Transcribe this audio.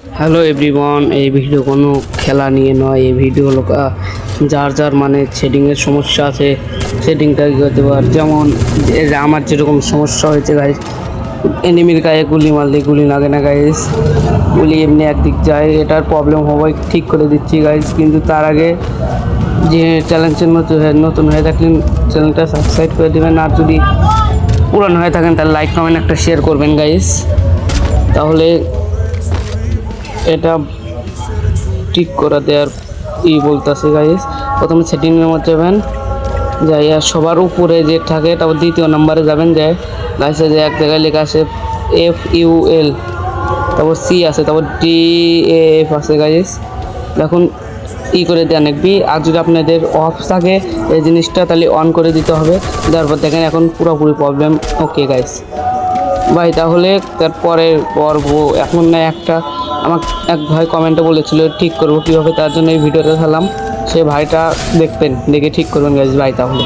Hello everyone, এই video কোনো খেলা নিয়ে নয়। এই ভিডিও হলো যার যার মানে সেটিংয়ের সমস্যা আছে সেটিংটা কী করতে পার। যেমন আমার যেরকম সমস্যা হয়েছে গাইস, এনিমির গায়ে গুলি মারলে গুলি লাগে না গাইস, গুলি এমনি একদিক যায়, এটার প্রবলেম হবে ঠিক করে দিচ্ছি গাইস। কিন্তু তার আগে যে চ্যানেলটি নতুন হয়ে থাকলেন চ্যানেলটা সাবস্ক্রাইব করে দেবেন, আর যদি পুরানো হয়ে থাকেন তাহলে লাইক কমেন্ট একটা শেয়ার করবেন গাইস। তাহলে এটা ঠিক করা দেওয়ার বলতেছে গাইস। প্রথমে সেটিংয়ের মধ্যে যাবেন, যাইয়া সবার উপরে যে থাকে তারপর দ্বিতীয় নাম্বারে যাবেন, যায় গাইসে যে এক জায়গায় লেখা আছে FUL, তারপর C আছে, তারপর DAF আছে গাইস। দেখুন করে দেওয়া নেকবি, আর যদি আপনাদের অফ থাকে এই জিনিসটা তাহলে অন করে দিতে হবে। তারপর দেখেন এখন পুরোপুরি প্রবলেম ওকে গাইস। ভাই তাহলে তারপরের পর্ব এখন না একটা আমার এক ভাই কমেন্টে বলেছিল ঠিক করবো কীভাবে, তার জন্য এই ভিডিওটা খেলাম। সে ভাইটা দেখবেন, দেখে ঠিক করবেন গাইস। ভাই তাহলে